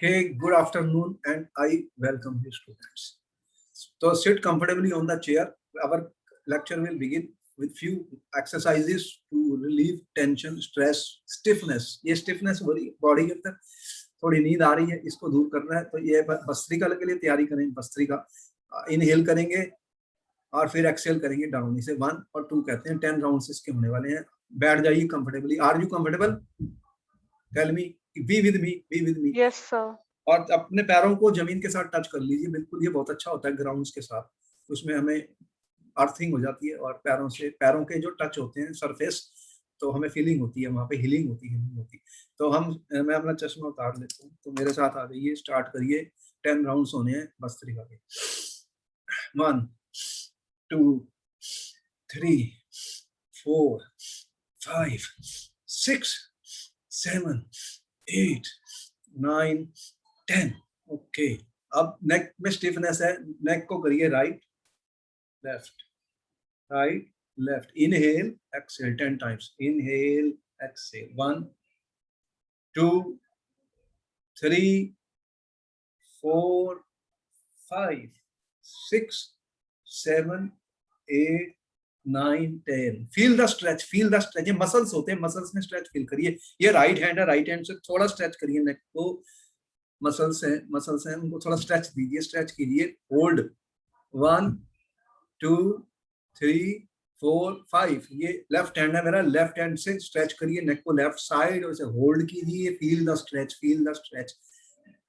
Okay, good afternoon and I welcome you students. So sit comfortably on the chair. Our lecture will begin with few exercises to relieve tension, stress, stiffness. ये stiffness हो रही है body के अंदर, थोड़ी नींद आ रही है, इसको दूर करना है। तो ये भस्त्रिका के लिए तैयारी करेंगे। भस्त्रिका इनहेल करेंगे और फिर एक्सेल करेंगे डाउन। इसे 1 और 2 कहते हैं। 10 राउंड्स इसके होने वाले हैं। बैठ जाइए comfortably. Are you comfortable? Tell me, be with me, be with me. Yes sir. और अपने पैरों को जमीन के साथ टच कर लीजिए। बिल्कुल, ये बहुत अच्छा होता है ग्राउंड्स के साथ। उसमें हमें अर्थिंग हो जाती है और पैरों के जो टच होते हैं सरफेस, तो हमें फीलिंग होती है, वहां पे हीलिंग होती है। तो मैं अपना चश्मा उतार लेता हूँ। तो मेरे साथ आ जाइए, स्टार्ट करिए। 10 राउंड्स होने हैं भस्त्रिका के। 1 2 3 4 5 6 7 8 9 10। ओके, अब नेक में स्टिफनेस है। नेक को करिए right left, right left. Inhale exhale 10 times. Inhale exhale. 1 2 3 4 5 6 7 8 9 10। Feel the stretch, feel the stretch. ये मसल्स होते हैं, मसल्स में स्ट्रेच फील करिए। ये राइट हैंड है, राइट हैंड से थोड़ा स्ट्रेच करिए नेक को। मसल्स हैं, उनको थोड़ा स्ट्रेच दीजिए, स्ट्रेच कीजिए। होल्ड 1 2 3 4 5। ये लेफ्ट हैंड है मेरा, लेफ्ट हैंड से स्ट्रेच करिए नेक को लेफ्ट साइड और इसे होल्ड कीजिए। Feel the stretch, feel the stretch.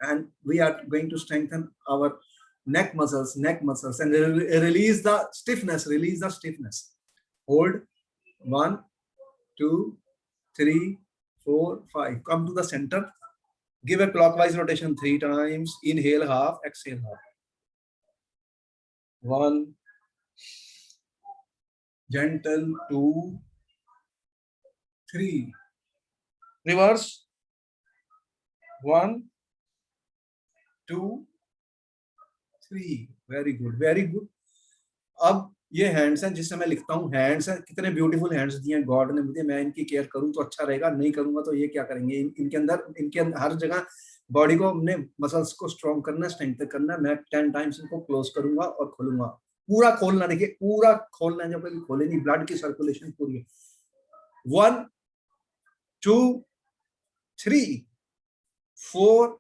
And we are going to strengthen our neck muscles and release the stiffness, hold 1 2 3 4 5। come to the center, give a clockwise rotation 3 times. Inhale half, exhale half. 1 gentle, 2 3 reverse, 1 2 3। Very good, very good. अब ये hands हैं जिससे मैं लिखता हूँ। Hands हैं, कितने beautiful hands दिए हैं गॉड ने मुझे। मैं इनकी केयर करूँ तो अच्छा रहेगा, नहीं करूंगा तो ये क्या करेंगे। इनके अंदर हर जगह बॉडी को हमने मसल्स को स्ट्रॉन्ग करना है, स्ट्रेंथ करना है। मैं 10 टाइम्स इनको क्लोज करूंगा और खोलूंगा। पूरा खोलना, देखिए पूरा खोलना है। जब कभी खोले नहीं, ब्लड की सर्कुलेशन पूरी है। 1 2 3 4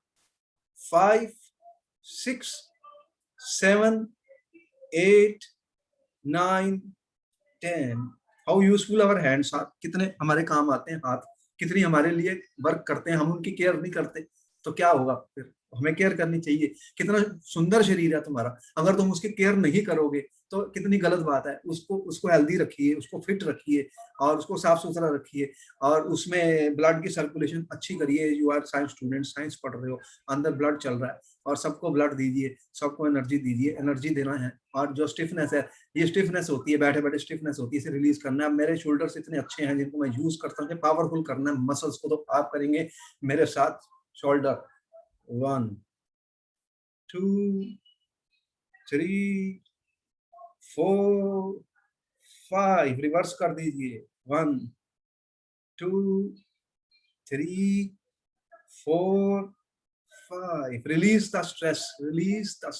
5 6 7 8 9 10। How useful our hands are. कितने हमारे काम आते हैं हाथ, कितनी हमारे लिए वर्क करते हैं। हम उनकी केयर नहीं करते तो क्या होगा फिर। हमें केयर करनी चाहिए। कितना सुंदर शरीर है तुम्हारा, अगर तुम उसकी केयर नहीं करोगे तो कितनी गलत बात है। उसको हेल्दी रखिए, उसको फिट रखिए और उसको साफ सुथरा रखिए और उसमें ब्लड की सर्कुलेशन अच्छी करिए। You are science student, science पढ़ रहे हो, अंदर ब्लड चल रहा है और सबको ब्लड दीजिए, सबको एनर्जी दीजिए। एनर्जी देना है। और जो स्टिफनेस है, ये स्टिफनेस होती है, बैठे बैठे स्टिफनेस होती है, इसे रिलीज करना है। मेरे शोल्डर्स इतने अच्छे हैं जिनको मैं यूज करता हूँ। पावरफुल करना है मसल्स को, तो आप करेंगे मेरे साथ। शोल्डर 1 2 3 4 5। रिवर्स कर दीजिए। 1 2 3 4 5। Release the stress, release the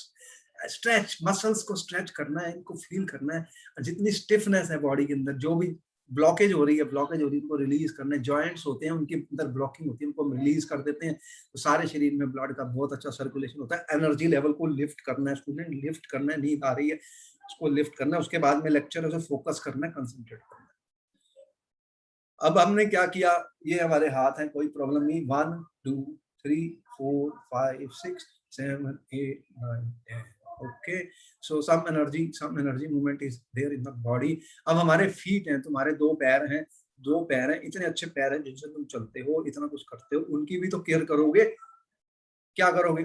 stretch. Muscles को स्ट्रेच करना है, इनको फील करना है। जितनी स्टिफनेस है बॉडी के अंदर, जो भी ब्लॉकेज हो रही है, उनको रिलीज करना है। जॉइंट्स होते हैं, उनके अंदर ब्लॉकिंग होती है, उनको रिलीज कर देते हैं तो सारे शरीर में ब्लड का बहुत अच्छा सर्कुलेशन होता है। एनर्जी लेवल को लिफ्ट करना है स्टूडेंट, लिफ्ट करना है। नींद आ रही है, उसको लिफ्ट करना है। उसके बाद में लेक्चर है, फोकस करना है, कंसंट्रेट करना है। अब हमने क्या किया, ये हमारे हाथ हैं, कोई प्रॉब्लम नहीं। 1 2 3 4 5 6 7 8 9 10। Okay, so some energy movement is there in the body. अब हमारे फीट हैं, तुम्हारे 2 पैर हैं, 2 पैर हैं, इतने अच्छे पैर हैं जिनसे तुम चलते हो, इतना कुछ करते हो। उनकी भी तो केयर करोगे। क्या करोगे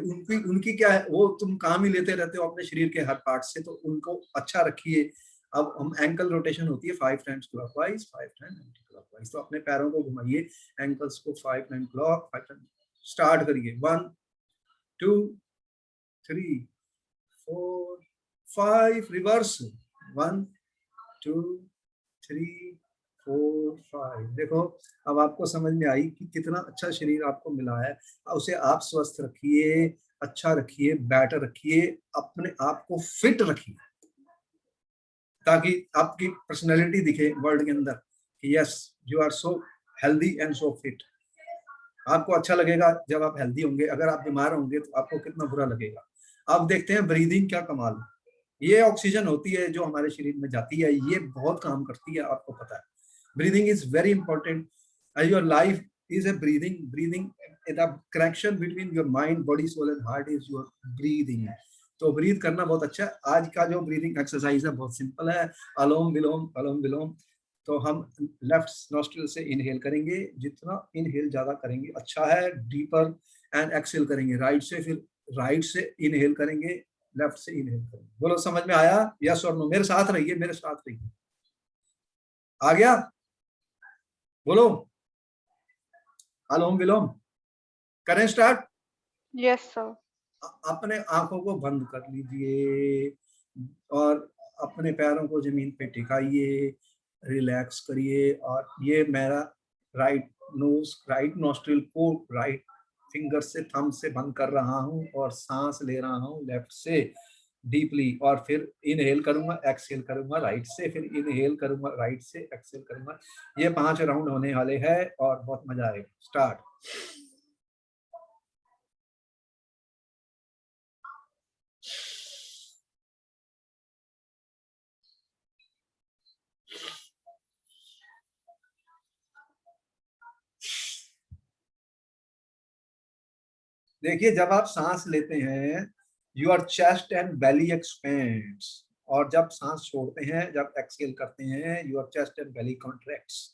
उनकी क्या है, वो तुम काम ही लेते रहते हो अपने शरीर के हर पार्ट से, तो उनको अच्छा रखिए। अब हम एंकल रोटेशन होती है 5 times clockwise, 5 times anti clockwise. तो अपने पैरों को घुमाइए, एंकल्स को 5 टाइम क्लॉक, 5 टाइम। स्टार्ट करिए। 1 2 3 4 5। रिवर्स 1 2 3 4 5। देखो अब आपको समझ में आई कि कितना अच्छा शरीर आपको मिला है। उसे आप स्वस्थ रखिए, अच्छा रखिए, बेटर रखिए, अपने आप को फिट रखिए, ताकि आपकी पर्सनैलिटी दिखे वर्ल्ड के अंदर कि yes you are so healthy and so fit. आपको अच्छा लगेगा जब आप हेल्दी होंगे, अगर आप बीमार होंगे तो आपको कितना बुरा लगेगा। अब देखते हैं ब्रीदिंग क्या कमाल है। ये ऑक्सीजन होती है जो हमारे शरीर में जाती है, ये बहुत काम करती है, आपको पता है। Breathing is very important. Your life is a breathing. Breathing the connection between your mind, body, soul and heart is your breathing. तो ब्रीथ करना बहुत अच्छा है। आज का जो ब्रीदिंग एक्सरसाइज है बहुत सिंपल है, अलोम विलोम अलोम विलोम। तो हम लेफ्ट नॉस्ट्रिल से इनहेल करेंगे, जितना इनहेल ज्यादा करेंगे अच्छा है, डीपर, एंड एक्सेल करेंगे राइट से, फिर राइट से इनहेल करेंगे, लेफ्ट से इनहेल करेंगे। बोलो समझ में आया? यस और नो? मेरे साथ रहिए, मेरे साथ रहिए। आ गया? बोलो अनुलोम विलोम करें स्टार्ट। Yes sir. अपने आंखों को बंद कर लीजिए और अपने पैरों को जमीन पे टिकाइए, रिलैक्स करिए। और ये मेरा राइट नोज, राइट नोस्ट्रिल को राइट फिंगर से, थंब से बंद कर रहा हूँ और सांस ले रहा हूँ लेफ्ट से डीपली, और फिर इनहेल करूंगा, एक्सहेल करूंगा राइट से, फिर इनहेल करूंगा राइट से, एक्सहेल करूंगा। ये 5 राउंड होने वाले हैं और बहुत मजा आएगा। स्टार्ट। देखिए जब आप सांस लेते हैं your chest and belly expands, और जब सांस छोड़ते हैं, जब एक्सहेल करते हैं, your chest and belly contracts.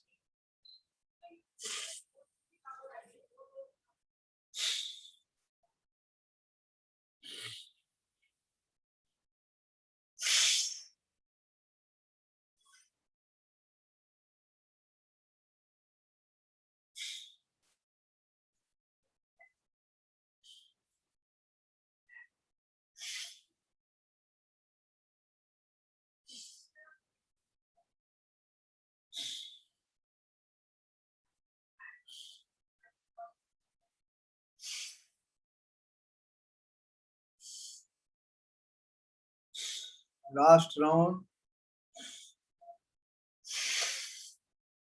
Last round.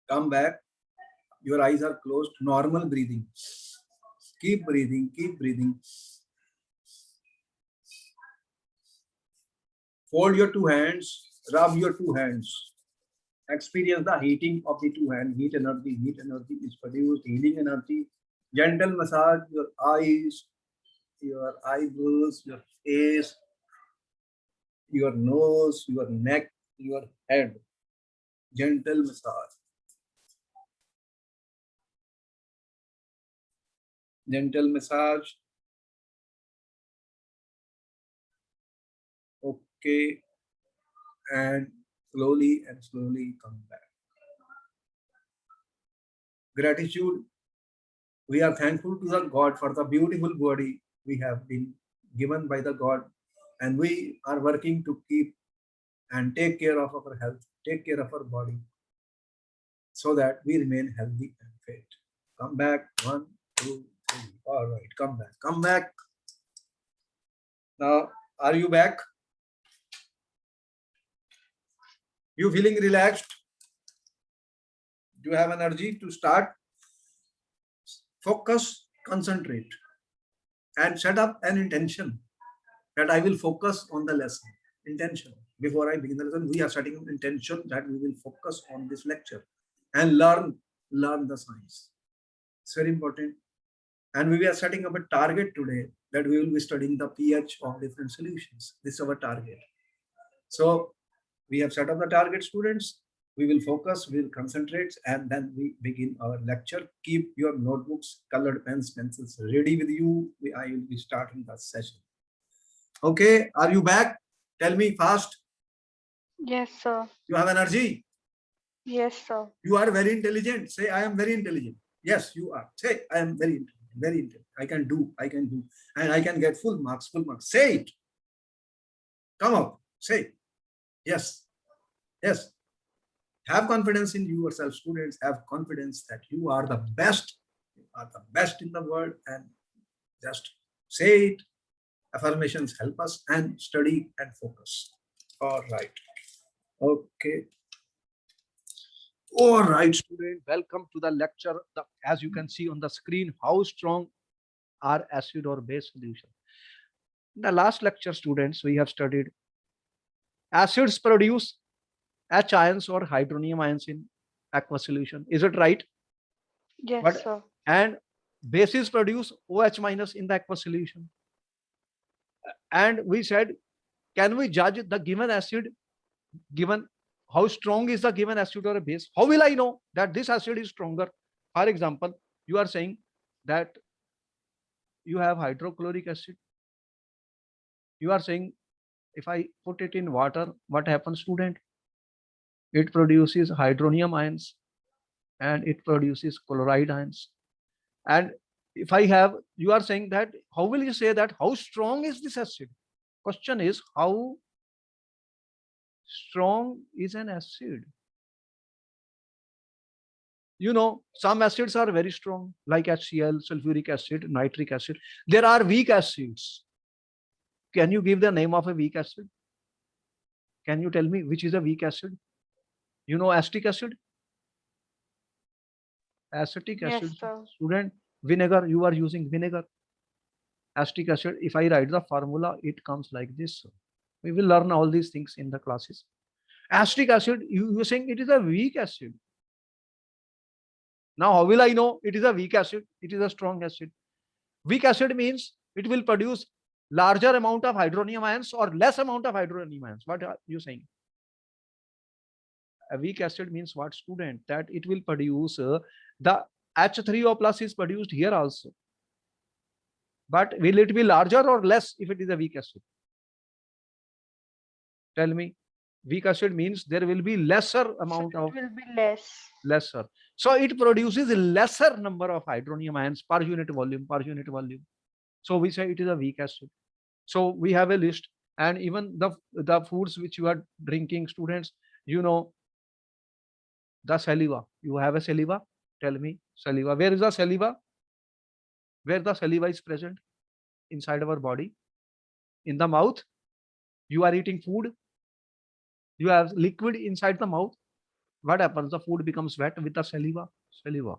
Come back, your eyes are closed, normal breathing, keep breathing, keep breathing. Fold your 2 hands, rub your 2 hands. Experience the heating of the 2 hands. Heat energy is produced, healing energy. Gentle massage your eyes, your eyebrows, your face, your nose, your neck, your head. Gentle massage. Gentle massage. Okay. And slowly come back. Gratitude. We are thankful to the God for the beautiful body we have been given by the God, and we are working to keep and take care of our health, take care of our body, so that we remain healthy and fit. Come back. 1, 2, 3. All right, come back. Come back. Now, are you back? You feeling relaxed? Do you have energy to start? Focus, concentrate, and set up an intention that I will focus on the lesson. Intention. Before I begin the lesson, we are setting an intention that we will focus on this lecture and learn the science. It's very important. And we are setting up a target today that we will be studying the pH of different solutions. This is our target. So we have set up the target, students. We will focus, we will concentrate, and then we begin our lecture. Keep your notebooks, colored pens, pencils ready with you. I will be starting the session. Okay, are you back? Tell me fast. Yes sir. You have energy? Yes sir. You are very intelligent. Say, I am very intelligent. Yes, you are. Say, I am very intelligent, very intelligent. I can do, and I can get full marks, full marks. Say it. Come out. Say, yes, yes. Have confidence in yourself, students. Have confidence that you are the best. You are the best in the world, and just say it. Affirmations help us, and study and focus. All right. Okay. All right, student, welcome to the lecture. As you can see on the screen, how strong are acid or base solution. In the last lecture, students, we have studied acids produce H ions or hydronium ions in aqueous solution. Is it right? Yes, But sir. and bases produce OH minus in the aqueous solution. And we said, can we judge the given acid, given how strong is the given acid or a base? How will I know that this acid is stronger? For example, you are saying that you have hydrochloric acid. You are saying, if I put it in water, what happens, student? It produces hydronium ions and it produces chloride ions. And if I have, you are saying that, how will you say that? How strong is this acid? Question is, how strong is an acid? You know, some acids are very strong, like HCl, sulfuric acid, nitric acid. There are weak acids. Can you give the name of a weak acid? Can you tell me which is a weak acid? You know, acetic acid? Acetic Yes, acid, sir. student, vinegar, you are using vinegar. Acetic acid, if I write the formula, it comes like this. We will learn all these things in the classes. Acetic acid, you're saying it is a weak acid. Now, how will I know it is a weak acid? It is a strong acid. Weak acid means it will produce larger amount of hydronium ions or less amount of hydronium ions. What are you saying? A weak acid means what, student? That it will produce the H3O plus is produced here also. But will it be larger or less if it is a weak acid? Tell me. Weak acid means there will be lesser So amount it of will be less. lesser. So it produces a lesser number of hydronium ions per unit volume, per unit volume. So we say it is a weak acid. So we have a list, and even the foods which you are drinking, students, you know, the saliva. You have a saliva? Tell me, saliva. Where is the saliva? Where the saliva is present? Inside our body. In the mouth. You are eating food. You have liquid inside the mouth. What happens? The food becomes wet with the saliva. Saliva.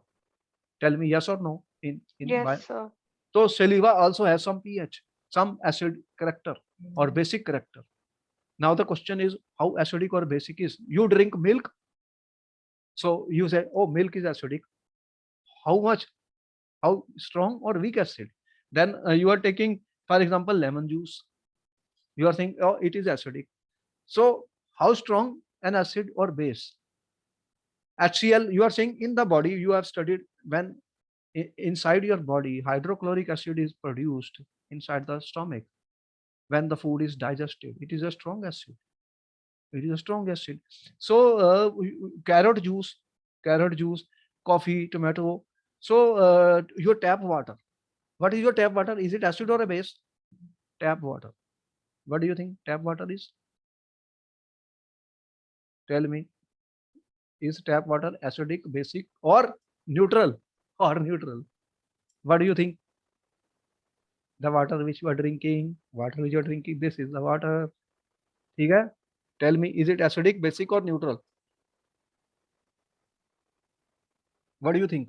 Tell me yes or no. Yes, sir. So saliva also has some pH, some acid character or basic character. Now the question is how acidic or basic is. You drink milk. So you say, oh, milk is acidic. How much? How strong or weak acid? Then you are taking, for example, lemon juice. You are saying, oh, it is acidic. So how strong an acid or base? HCl, you are saying in the body, you have studied when inside your body, hydrochloric acid is produced inside the stomach when the food is digested. It is a strong acid. It is a strong acid. So carrot juice, coffee, tomato. So your tap water. What is your tap water? Is it acid or a base? Tap water. What do you think tap water is? Tell me. Is tap water acidic, basic, or neutral? Or neutral? What do you think? The water which you are drinking, this is the water. Okay? Tell me, is it acidic, basic, or neutral? What do you think?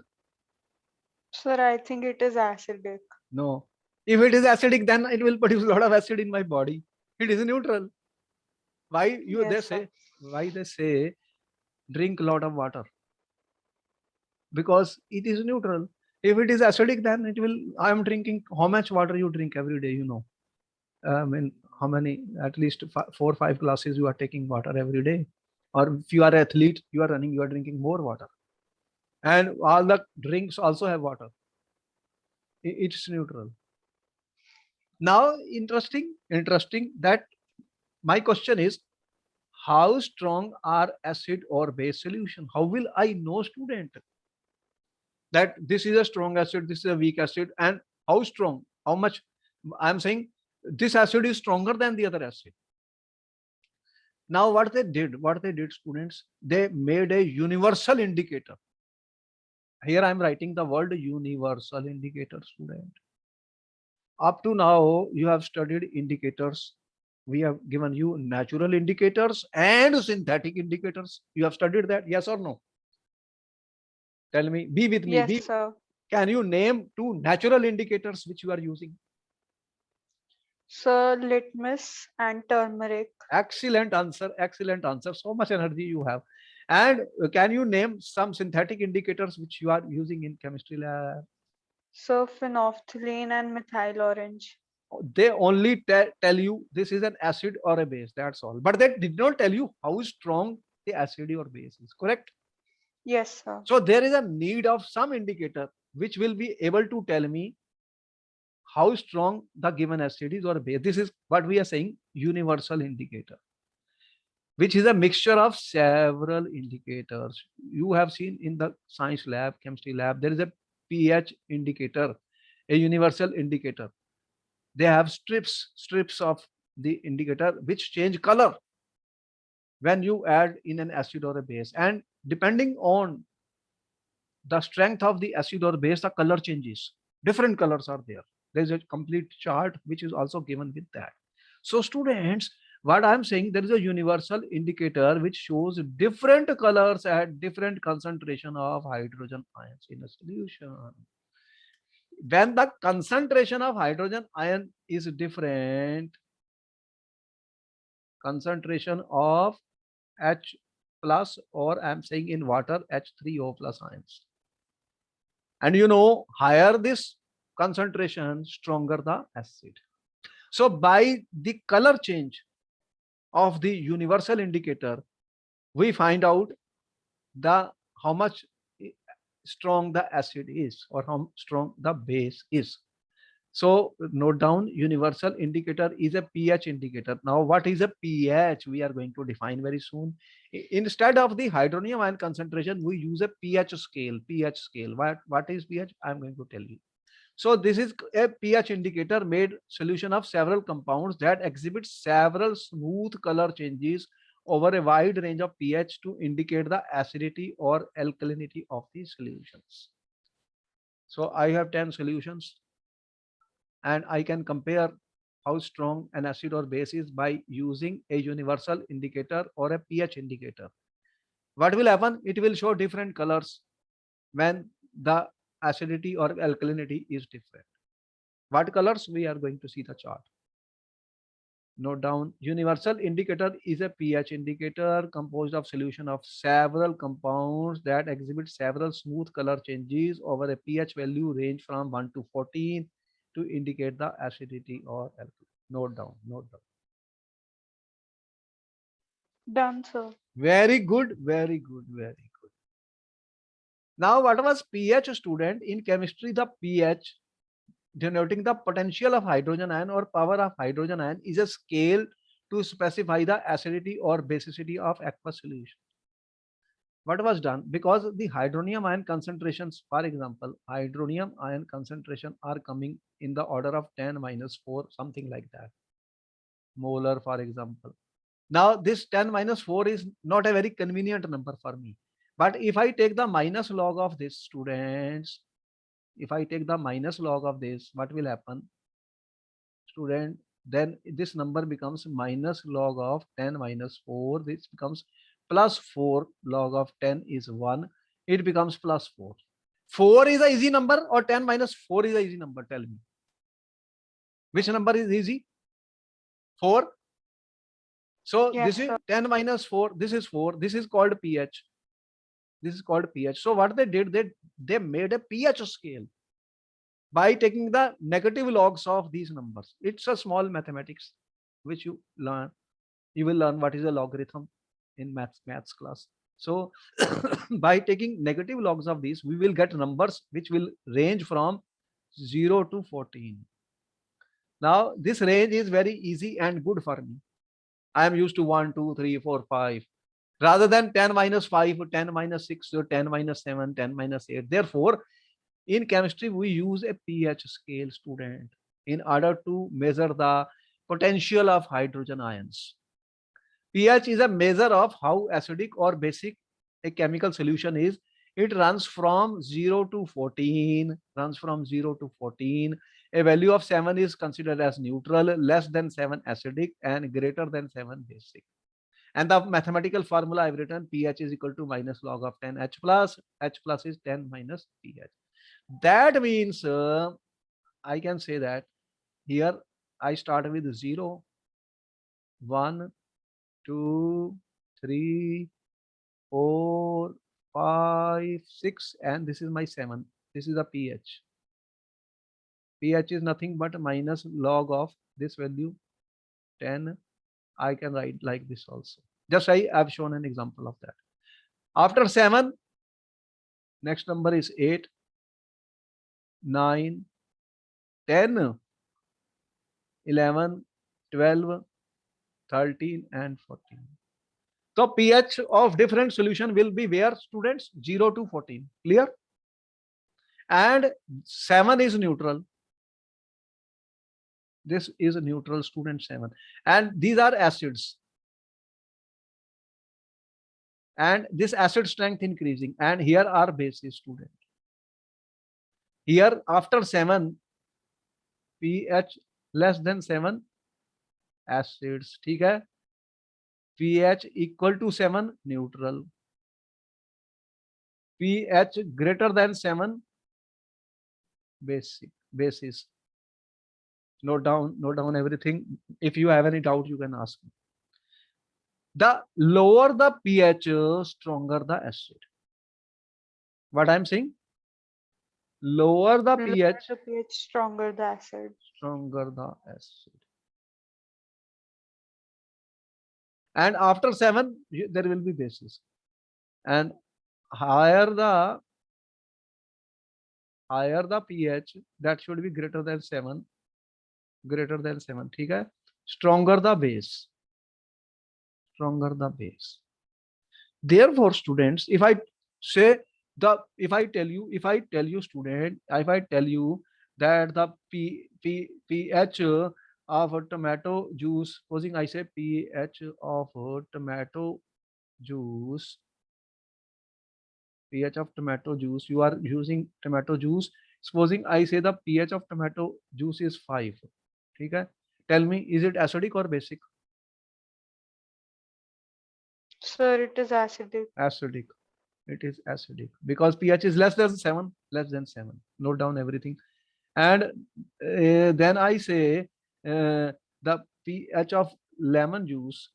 Sir, I think it is acidic. No. If it is acidic, then it will produce a lot of acid in my body. It is neutral. Why Yes, sir. they say drink a lot of water? Because it is neutral. If it is acidic, then it will. I am drinking. How much water you drink every day? You know. I mean, how many? At least 4 or 5 glasses you are taking water every day. Or if you are an athlete, you are running, you are drinking more water. And all the drinks also have water. It's neutral. Now, interesting that my question is, how strong are acid or base solution? How will I know, student, that this is a strong acid, this is a weak acid, and how strong, how much? I'm saying this acid is stronger than the other acid. Now what they did students, they made a universal indicator. Here I am writing the word universal indicator, student. Up to now you have studied indicators. We have given you natural indicators and synthetic indicators. You have studied that, yes or no? Tell me, be with me. Yes, sir. Can you name 2 natural indicators which you are using? Sir, litmus and turmeric. Excellent answer. Excellent answer. So much energy you have. And can you name some synthetic indicators which you are using in chemistry lab? So phenolphthalein and methyl orange. They only tell you this is an acid or a base. That's all. But they did not tell you how strong the acid or base is. Correct? Yes, sir. So there is a need of some indicator which will be able to tell me how strong the given acid is or base. This is what we are saying universal indicator, which is a mixture of several indicators. You have seen in the science lab, chemistry lab, there is a pH indicator, a universal indicator. They have strips of the indicator which change color when you add in an acid or a base. And depending on the strength of the acid or base, the color changes. Different colors are there. There is a complete chart which is also given with that. So students, what I'm saying, there is a universal indicator which shows different colors at different concentration of hydrogen ions in a solution. When the concentration of hydrogen ion is different, concentration of H plus, or I'm saying in water H3O plus ions. And you know, higher this concentration, stronger the acid. So by the color change of the universal indicator, we find out the how much strong the acid is or how strong the base is. So note down, universal indicator is a pH indicator. Now what is a pH? We are going to define very soon. Instead of the hydronium ion concentration, we use a pH scale. pH scale. What is pH? I'm going to tell you. So this is a pH indicator made solution of several compounds that exhibit several smooth color changes over a wide range of pH to indicate the acidity or alkalinity of the solutions. So I have 10 solutions and I can compare how strong an acid or base is by using a universal indicator or a pH indicator. What will happen? It will show different colors when the acidity or alkalinity is different. What colors? We are going to see the chart. Note down, universal indicator is a pH indicator composed of solution of several compounds that exhibit several smooth color changes over a pH value range from 1 to 14 to indicate the acidity or alkalinity. Note down, note down. Done, sir. Very good, very good, very good. Now, what was pH, student? In chemistry, the pH denoting the potential of hydrogen ion or power of hydrogen ion is a scale to specify the acidity or basicity of aqueous solution. What was done? Because the hydronium ion concentrations, for example, hydronium ion concentration are coming in the order of 10 minus 4, something like that. Molar, for example. Now, this 10 minus 4 is not a very convenient number for me. But if I take the minus log of this, students, if I take the minus log of this, what will happen? Student, then this number becomes minus log of 10 minus 4. This becomes plus 4 log of 10 is 1. It becomes plus 4. 4 is a easy number or 10 minus 4 is a easy number? Tell me. Which number is easy? 4. So Yes, this is sir. 10 minus 4. This is 4. This is called pH. This is called pH. So what they did, they made a pH scale by taking the negative logs of these numbers. It's a small mathematics which you learn. You will learn what is a logarithm in maths class. So by taking negative logs of these, we will get numbers which will range from 0 to 14. Now this range is very easy and good for me. I am used to 1, 2, 3, 4, 5. Rather than 10 minus 5, 10 minus 6, or 10 minus 7, 10 minus 8. Therefore, in chemistry, we use a pH scale, student, in order to measure the potential of hydrogen ions. pH is a measure of how acidic or basic a chemical solution is. It runs from 0 to 14, runs from 0 to 14. A value of 7 is considered as neutral, less than 7 acidic, and greater than 7 basic. And the mathematical formula I've written, pH is equal to minus log of 10 H plus. H plus is 10 minus pH. That means I can say that here I start with 0, 1, 2, 3, 4, 5, 6, and this is my 7. This is the pH. pH is nothing but minus log of this value 10. I can write like this also. Just I've shown an example of that. After 7, next number is 8, 9, 10, 11, 12, 13, and 14. So pH of different solution will be where, students? 0 to 14. Clear? And 7 is neutral. This is a neutral, student, 7. And these are acids. And this acid strength increasing. And here are bases, student. Here after 7, pH less than 7, acids. ठीक है? pH equal to 7, neutral. pH greater than 7, basic, basis. Note down everything. If you have any doubt, you can ask me. The lower the pH, stronger the acid. What I'm saying? Lower the pH, The pH, stronger the acid. stronger the acid. And after 7, there will be bases. And higher the pH, that should be greater than 7. Greater than 7. ठीक है? Stronger the base. Stronger the base. Therefore, students, if I say if I tell you student, if I tell you that the pH of a tomato juice, supposing I say pH of tomato juice, pH of tomato juice, you are using tomato juice. Supposing I say the pH of tomato juice is 5. Okay? Tell me, is it acidic or basic? Sir, it is acidic. Acidic. It is acidic because pH is less than 7. Less than 7. Note down everything. And then I say the pH of lemon juice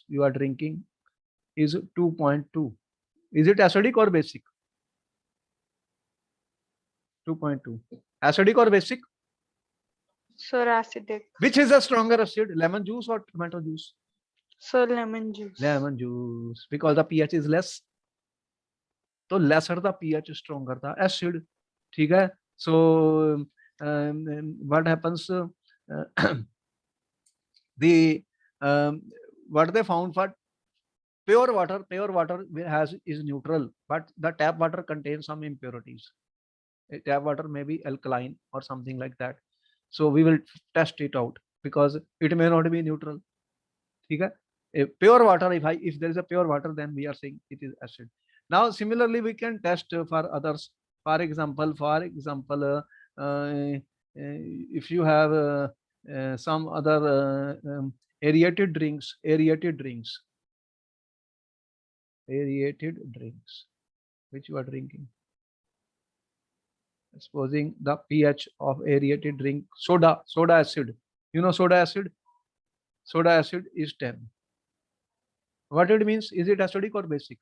you are drinking is 2.2. Is it acidic or basic? 2.2. Acidic or basic? Sir, acidic. Which is a stronger acid, lemon juice or tomato juice? Sir, lemon juice. Lemon juice, because the pH is less. So lesser the pH, stronger the acid. ठीक है? So what happens? What they found for pure water is neutral, but the tap water contains some impurities. Tap water may be alkaline or something like that. So we will test it out because it may not be neutral. Okay? Pure water, if there is a pure water, then we are saying it is acid. Now similarly we can test for others. For example, if you have some other aerated drinks, which you are drinking. Supposing the pH of aerated drink, soda acid. You know soda acid? Soda acid is 10. What it means? Is it acidic or basic?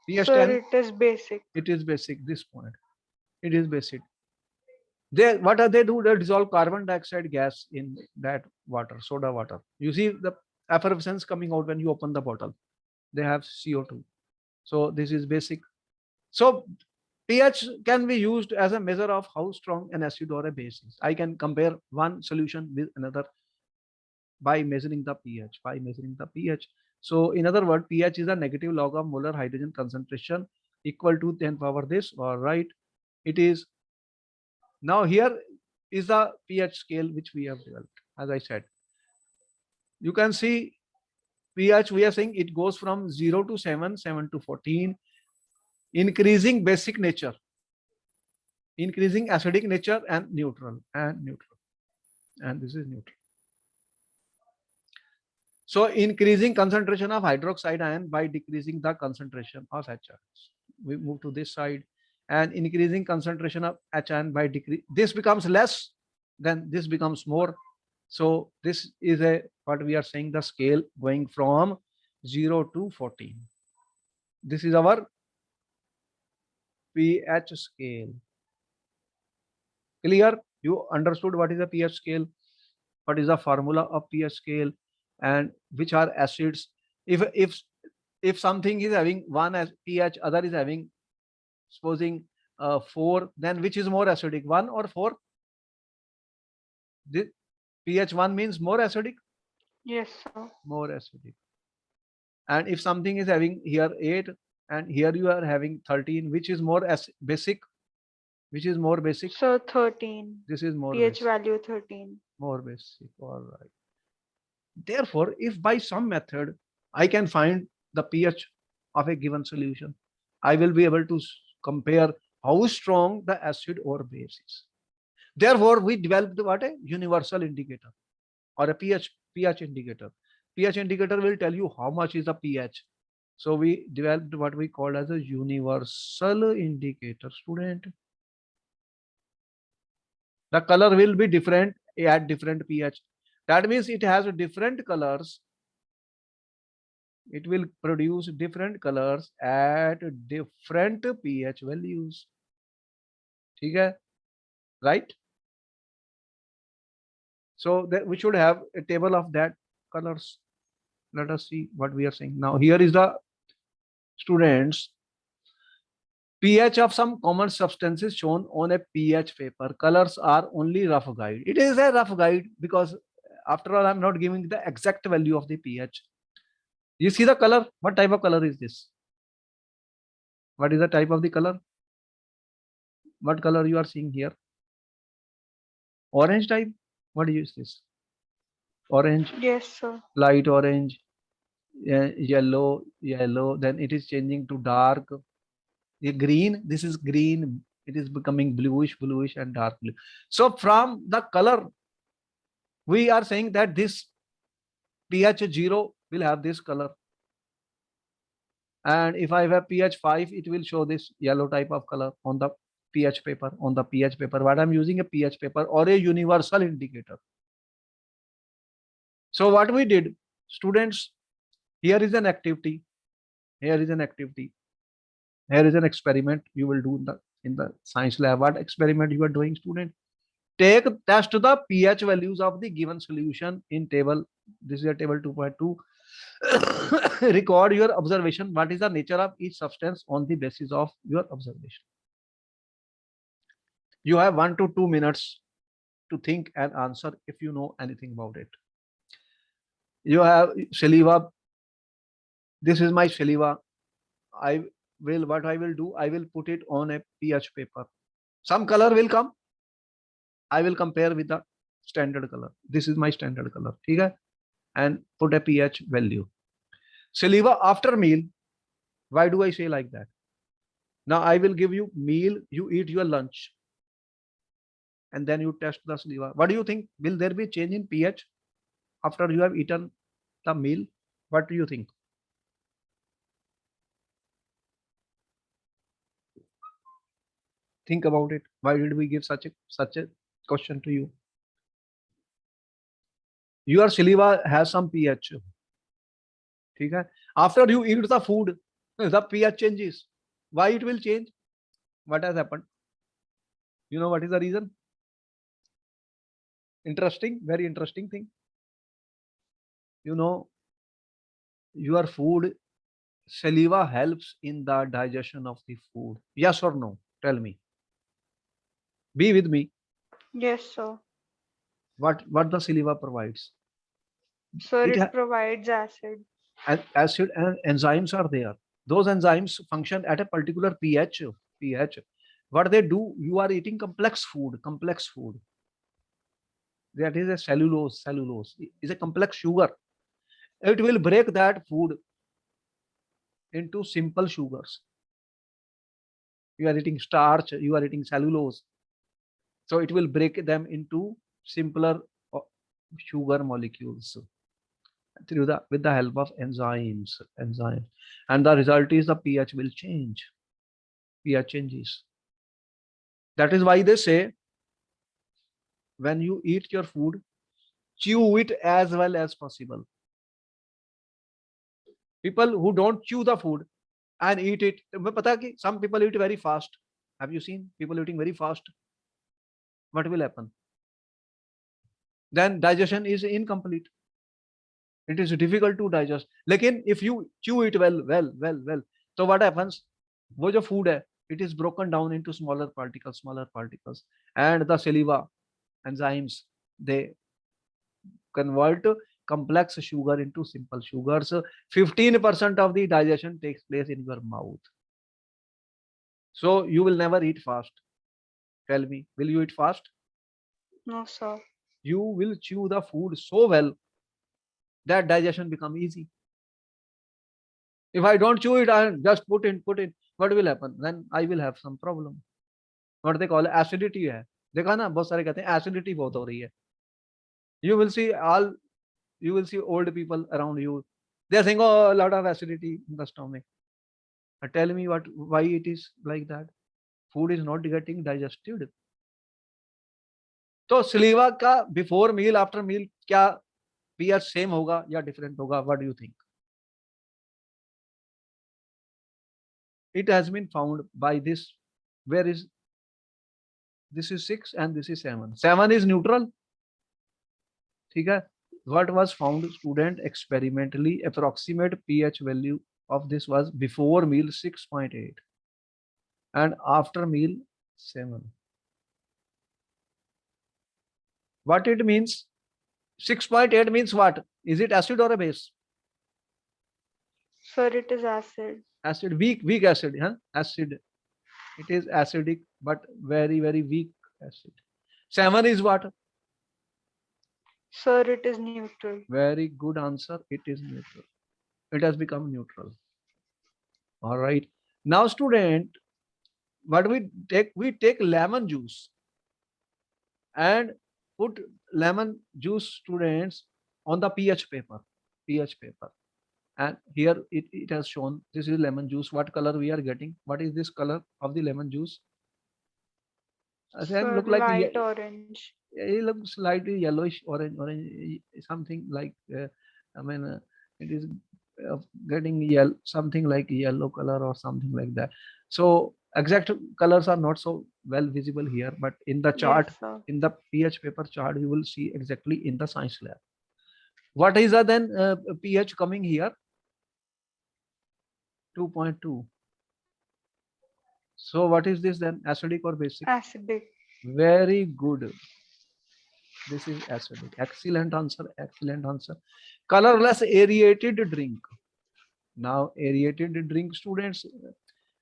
pH Sir, 10. it is basic. It is basic. This point. It is basic. What do? They dissolve carbon dioxide gas in that water, soda water. You see the effervescence coming out when you open the bottle. They have CO2. So this is basic. So pH can be used as a measure of how strong an acid or a base is. I can compare one solution with another by measuring the pH. So in other words, pH is a negative log of molar hydrogen concentration equal to 10 power this, or right? It is. Now here is the pH scale which we have developed. As I said, you can see pH, we are saying it goes from 0 to 7, 7 to 14, increasing basic nature, increasing acidic nature, and neutral, and this is neutral. So increasing concentration of hydroxide ion by decreasing the concentration of H ion. We move to this side, and increasing concentration of H ion by decrease. This becomes less, then this becomes more. So this is a what we are saying, the scale going from 0 to 14. This is our pH scale. Clear? You understood what is a pH scale? What is the formula of pH scale, and which are acids? If something is having 1 as pH, other is having, supposing 4, then which is more acidic, 1 or 4? This pH 1 means more acidic? Yes, sir. More acidic. And if something is having here 8 and here you are having 13, which is more basic? Which is more basic? So 13. This is more pH basic. value 13. More basic. All right. Therefore, if by some method I can find the pH of a given solution, I will be able to compare how strong the acid or base is. Therefore, we developed what? A universal indicator or a pH indicator. pH indicator will tell you how much is the pH. So we developed what we call as a universal indicator, student. The color will be different at different pH. That means it has different colors. It will produce different colors at different pH values. Okay? Right? So that we should have a table of that colors. Let us see what we are saying. Now here is the students pH of some common substances shown on a pH paper. Colors are only rough guide. It is a rough guide because after all, I'm not giving the exact value of the pH. You see the color? What type of color is this? What is the type of the color? What color you are seeing here? Orange type? What is this? Orange? Yes, sir. Light orange, yellow, then it is changing to dark. Green, this is green, it is becoming bluish and dark blue. So from the color, we are saying that this pH 0 will have this color. And if I have pH 5, it will show this yellow type of color on the pH paper. On the pH paper, what I'm using a pH paper or a universal indicator. So what we did, students, here is an activity. Here is an activity. Here is an experiment you will do in the science lab. What experiment you are doing, student? Test the pH values of the given solution in table. This is a table 2.2. Record your observation. What is the nature of each substance on the basis of your observation? You have 1 to 2 minutes to think and answer if you know anything about it. You have saliva. This is my saliva. What I will do, I will put it on a pH paper. Some color will come. I will compare with the standard color. This is my standard color. Okay? And put a pH value. Saliva after meal. Why do I say like that? Now I will give you meal. You eat your lunch. And then you test the saliva. What do you think? Will there be a change in pH after you have eaten the meal? What do you think? Think about it. Why did we give such a question to you? Your saliva has some pH. Okay? After you eat the food, the pH changes. Why it will change? What has happened? You know what is the reason? Interesting, very interesting thing. You know, your food, saliva helps in the digestion of the food. Yes or no? Tell me. Be with me. Yes, sir. What the saliva provides? Sir, it provides acid. And acid and enzymes are there. Those enzymes function at a particular pH. What they do, you are eating complex food. that is a cellulose. Cellulose is a complex sugar. It will break that food into simple sugars. You are eating starch, you are eating cellulose. So it will break them into simpler sugar molecules through the with the help of enzymes. And the result is the pH will change. pH changes. That is why they say when you eat your food, chew it as well as possible. People who don't chew the food and eat it, तुम्हें पता है कि some people eat very fast. Have you seen people eating very fast? What will happen? Then digestion is incomplete. It is difficult to digest. लेकिन if you chew it well, so what happens? वो जो food है, it is broken down into smaller particles, and the saliva enzymes, they convert complex sugar into simple sugars. 15% of the digestion takes place in your mouth. So you will never eat fast. Tell me, will you eat fast? No, sir. You will chew the food so well that digestion become easy. If I don't chew it and just put in, what will happen? Then I will have some problem. What they call acidity है. देखा ना, बहुत सारे कहते हैं acidity बहुत हो रही है. You will see old people around you. They are saying, oh, a lot of acidity in the stomach. Tell me why it is like that. Food is not getting digested. तो saliva का before meal, after meal क्या pH same होगा या different होगा? What do you think? It has been found by this. Where is this? Is 6 and this is 7. 7 is neutral. ठीक है. What was found, student, experimentally approximate pH value of this was before meal 6.8 and after meal 7. What it means? 6.8 means what? Is it acid or a base? Sir, it is acid. Acid, weak acid, huh? Acid. It is acidic, but very, very weak acid. 7 is what? Sir, it is neutral. Very good answer. It is neutral. It has become neutral. All right. Now, student, what we take lemon juice and put lemon juice, students, on the pH paper. And here it has shown this is lemon juice. What color we are getting? What is this color of the lemon juice? Sir, look like light orange. it looks slightly yellowish, orange, something like it is getting yellow, something like yellow color or something like that. So exact colors are not so well visible here, but in the chart, Yes, sir. in the pH paper chart, you will see exactly in the science lab. What is the then pH coming here? 2.2. So what is this then? Acidic or basic? Acidic. Very good. This is acidic. Excellent answer. Excellent answer. Colorless aerated drink. Now aerated drink, students.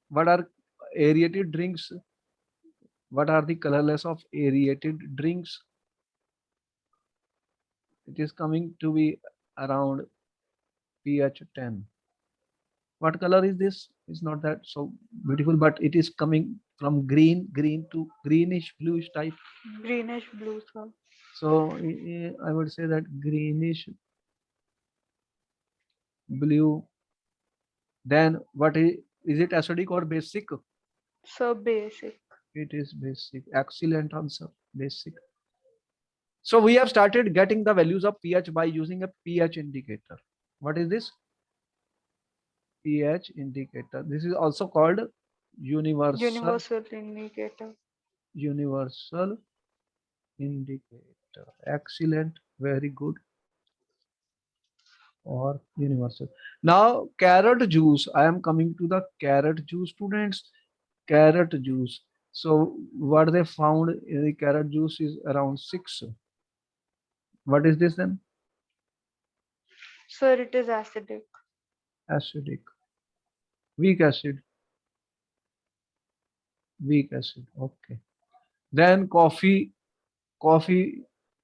What are aerated drinks? What are the colorless of aerated drinks? It is coming to be around pH 10. What color is this? It's not that so beautiful, but it is coming from green to greenish bluish type. Greenish blue, sir. So I would say that greenish blue. Then what is it, acidic or basic? Sir, basic. It is basic. Excellent answer. Basic. So we have started getting the values of pH by using a pH indicator. What is this? pH indicator. This is also called universal indicator. Universal indicator. Excellent. Very good. Or universal. Now carrot juice. I am coming to the carrot juice, students. Carrot juice. So what they found in the carrot juice is around 6. What is this then? Sir, it is acidic. Acidic. Weak acid. Weak acid. Okay. Then coffee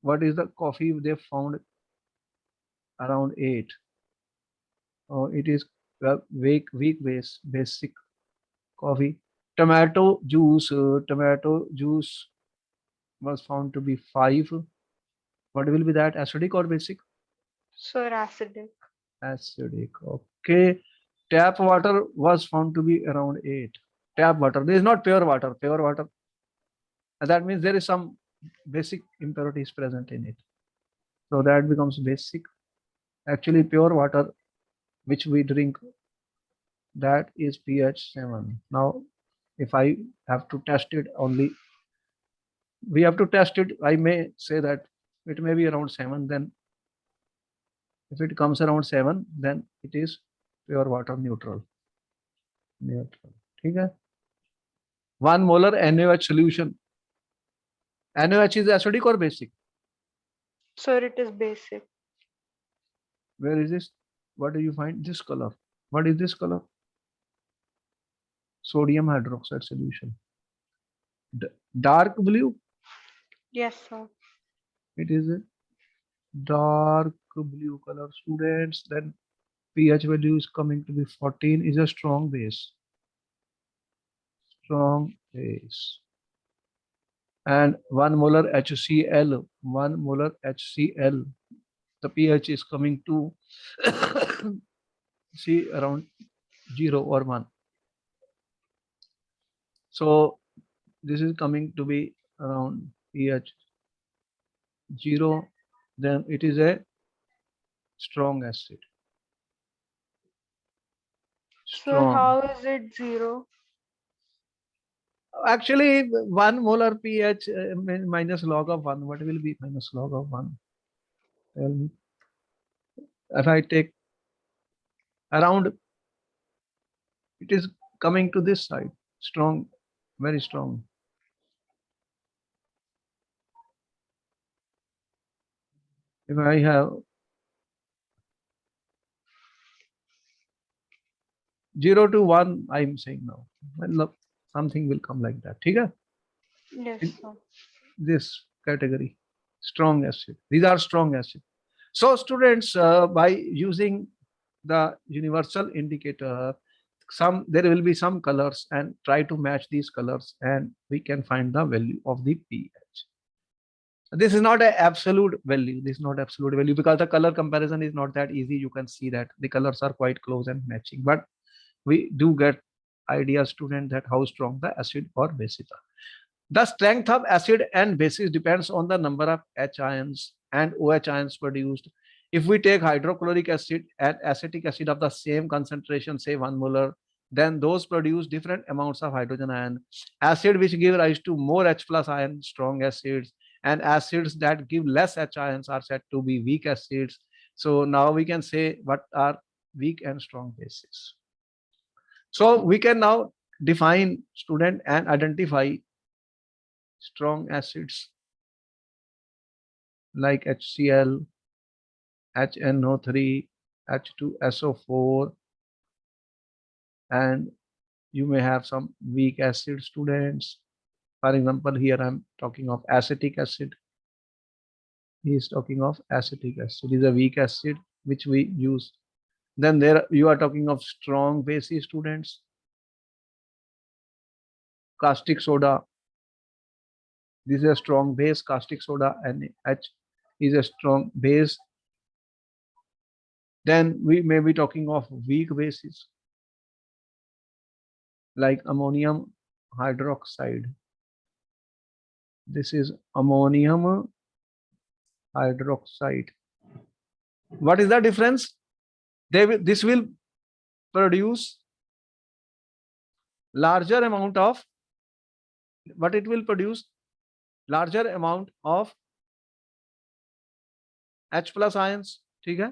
What is the coffee they found around 8? Oh, it is weak basic coffee. Tomato juice was found to be 5. What will be that, acidic or basic? Sir, acidic. Acidic. Okay. Tap water was found to be around 8. Tap water. This is not pure water. Pure water. And that means there is some basic impurities present in it. So that becomes basic. Actually, pure water which we drink, that is pH 7. Now, if I have to test it only, we have to test it. I may say that it may be around 7. Then if it comes around 7, then it is pure water neutral. ठीक है? 1 molar NaOH solution. NaOH is acidic or basic? Sir, it is basic. Where is this? What do you find? This color. What is this color? Sodium hydroxide solution. Dark blue. Yes, sir. It is a dark blue color, students. Then pH value is coming to be 14. Is a strong base. Strong base. And 1 molar HCl. 1 molar HCl. The pH is coming to see around 0 or 1. So this is coming to be around pH 0. Then it is a strong acid. Sir, how is it 0? Actually, 1 molar pH minus log of 1. What will be minus log of 1? Tell me. If I take around, it is coming to this side. Strong, very strong. If I have 0 to 1, I'm saying now. Well, something will come like that. Okay? Yes, sir. This category, strong acid. These are strong acid. So students, by using the universal indicator, there will be some colors, and try to match these colors, and we can find the value of the pH. This is not an absolute value. This is not absolute value because the color comparison is not that easy. You can see that the colors are quite close and matching, but we do get idea, student, that how strong the acid or bases are. The strength of acid and bases depends on the number of H ions and OH ions produced. If we take hydrochloric acid and acetic acid of the same concentration, say 1 molar, then those produce different amounts of hydrogen ion. Acid which give rise to more H plus ion, strong acids, and acids that give less H ions are said to be weak acids. So now we can say what are weak and strong bases. So we can now define, student, and identify strong acids like HCl, HNO3, H2SO4, and you may have some weak acid, students. For example, here I'm talking of acetic acid. He is talking of acetic acid. It is a weak acid which we use. Then there you are talking of strong bases, students. Caustic soda. This is a strong base. Caustic soda, NaH is a strong base. Then we may be talking of weak bases like ammonium hydroxide. This is ammonium hydroxide. What is the difference? This will produce larger amount of, but it will produce larger amount of H plus ions. Okay?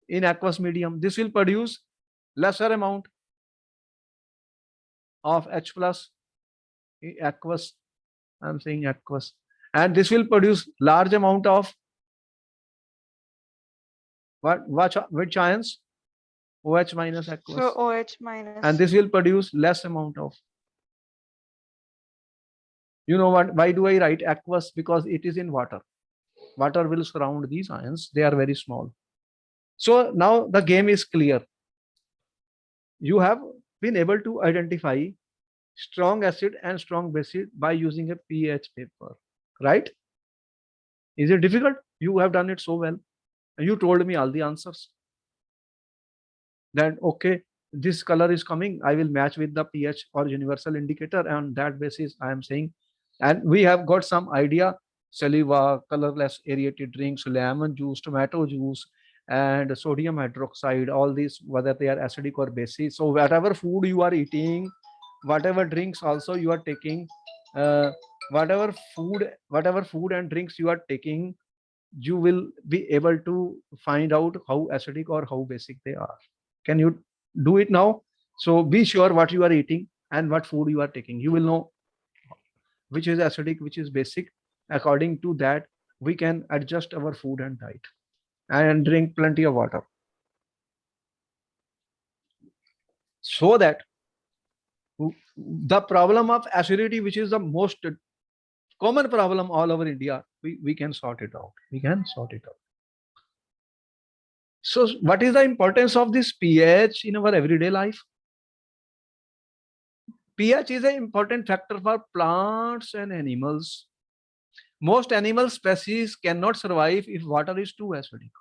In aqueous medium, this will produce lesser amount of H plus aqueous. I'm saying aqueous, and this will produce large amount of which ions? OH minus aqueous. So OH minus. And this will produce less amount of. You know what? Why do I write aqueous? Because it is in water. Water will surround these ions. They are very small. So now the game is clear. You have been able to identify strong acid and strong base by using a pH paper, right? Is it difficult? You have done it so well. And you told me all the answers. Then, okay, this color is coming. I will match with the pH or universal indicator. And on that basis, I am saying, and we have got some idea, saliva, colorless aerated drinks, lemon juice, tomato juice, and sodium hydroxide, all these, whether they are acidic or basic. So whatever food you are eating, whatever drinks also you are taking, whatever food and drinks you are taking, you will be able to find out how acidic or how basic they are. Can you do it now? So be sure what you are eating and what food you are taking. You will know which is acidic, which is basic. According to that, we can adjust our food and diet and drink plenty of water. So that the problem of acidity, which is the most common problem all over India, we can sort it out. We can sort it out. So what is the importance of this pH in our everyday life? pH is an important factor for plants and animals. Most animal species cannot survive if water is too acidic,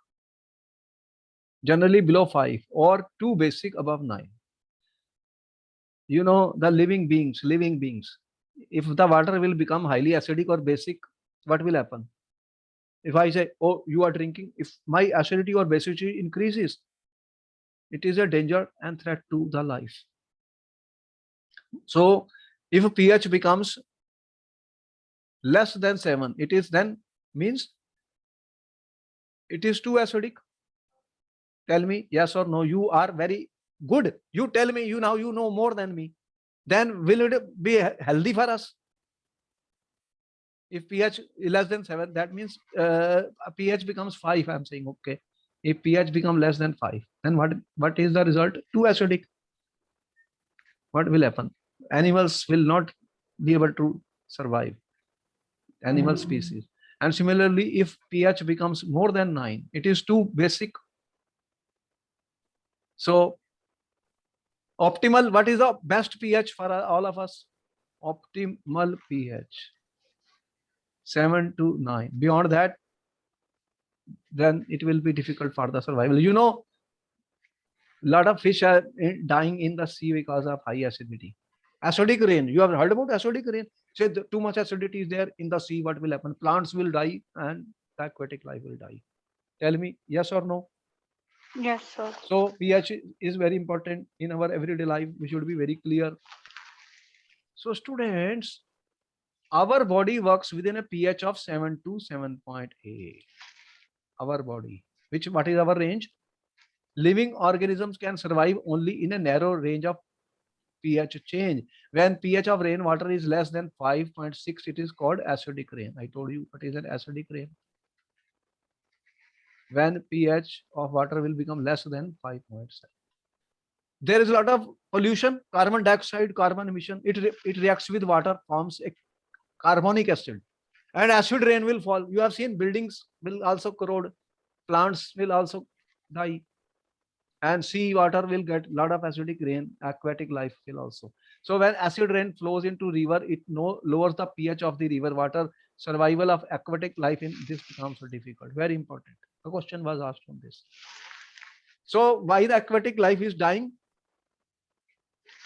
generally below 5, or too basic above 9. You know, the living beings, if the water will become highly acidic or basic, what will happen? If I say, oh, you are drinking, if my acidity or basicity increases, it is a danger and threat to the life. So if pH becomes less than 7, it is then means it is too acidic. Tell me yes or no. You are very good. You tell me, you know more than me. Then will it be healthy for us? If pH is less than 7, that means pH becomes 5. I'm saying, okay. If pH becomes less than 5, then what is the result? Too acidic. What will happen? Animals will not be able to survive. Animal species. And similarly, if pH becomes more than 9, it is too basic. So optimal, what is the best pH for all of us? Optimal pH 7 to 9. Beyond that, then it will be difficult for the survival. You know, a lot of fish are dying in the sea because of high acidity. Acidic rain. You have heard about acidic rain? Say too much acidity is there in the sea, what will happen? Plants will die and the aquatic life will die. Tell me, yes or no? Yes, sir. So pH is very important in our everyday life. We should be very clear. So students, our body works within a pH of 7 to 7.8. Our body, what is our range? Living organisms can survive only in a narrow range of pH change. When pH of rainwater is less than 5.6, it is called acidic rain. I told you what is an acidic rain. When pH of water will become less than 5.7. There is a lot of pollution, carbon dioxide, carbon emission. It reacts with water, forms a carbonic acid, and acid rain will fall. You have seen buildings will also corrode, plants will also die, and sea water will get a lot of acidic rain. Aquatic life will also. So when acid rain flows into river, it lowers the pH of the river water. Survival of aquatic life in this becomes difficult. Very important. The question was asked on this. So why the aquatic life is dying?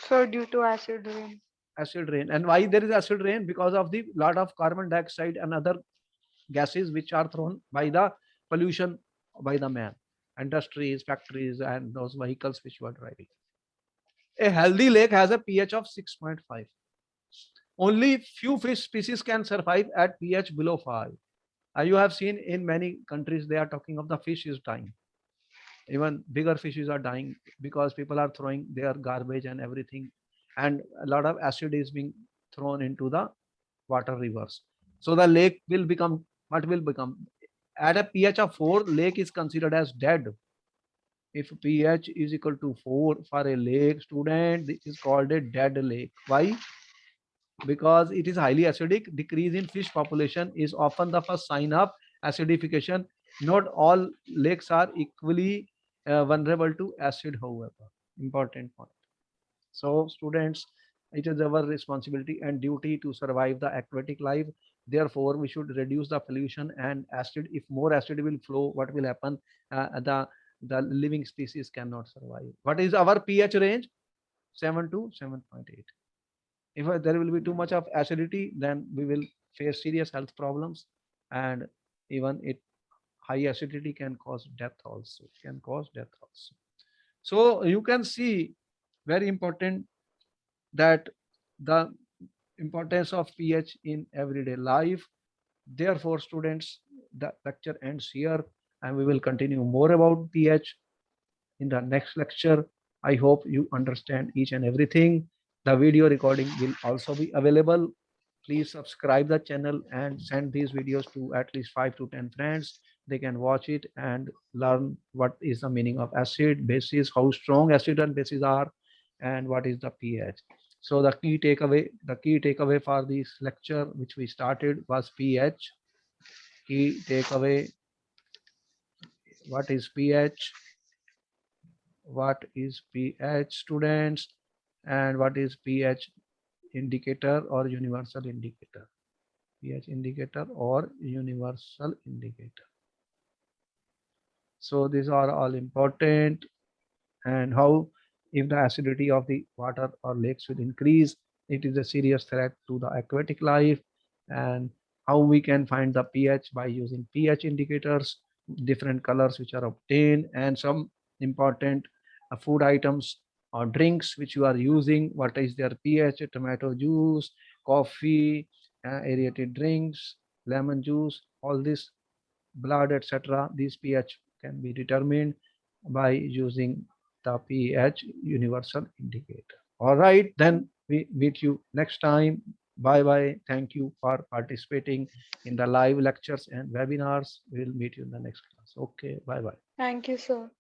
So due to acid rain. Acid rain. And why there is acid rain? Because of the lot of carbon dioxide and other gases which are thrown by the pollution by the man, industries, factories, and those vehicles which were driving. A healthy lake has a pH of 6.5. Only few fish species can survive at pH below 5. You have seen in many countries they are talking of the fish is dying. Even bigger fishes are dying because people are throwing their garbage and everything, and a lot of acid is being thrown into the water rivers. So the lake will become, what will become? At a pH of 4, lake is considered as dead. If pH is equal to 4 for a lake, student, this is called a dead lake. Why? because it is highly acidic. Decrease in fish population is often the first sign of acidification. Not all lakes are equally vulnerable to acid, however. Important point. So students, it is our responsibility and duty to survive the aquatic life. Therefore, we should reduce the pollution and acid. If more acid will flow, what will happen? The living species cannot survive. What is our pH range? 7 to 7.8. If there will be too much of acidity, then we will face serious health problems, and even it high acidity can cause death also. Can cause death also. So you can see very important that the importance of pH in everyday life. Therefore, students, the lecture ends here, and we will continue more about pH in the next lecture. I hope you understand each and everything. The video recording will also be available. Please subscribe the channel and send these videos to at least 5 to 10 friends. They can watch it and learn what is the meaning of acid, bases, how strong acid and bases are, and what is the pH. So the key takeaway for this lecture which we started was pH. Key takeaway, what is pH? What is pH, students, and what is pH indicator or universal indicator? pH indicator or universal indicator. So these are all important. And how, if the acidity of the water or lakes will increase, it is a serious threat to the aquatic life. And how we can find the pH by using pH indicators, different colors which are obtained, and some important food items or drinks which you are using, what is their pH? Tomato juice, coffee, aerated drinks, lemon juice, all this, blood, etc. These pH can be determined by using the pH universal indicator. All right, then we meet you next time. Bye bye. Thank you for participating in the live lectures and webinars. We'll meet you in the next class. Okay, bye bye. Thank you, sir.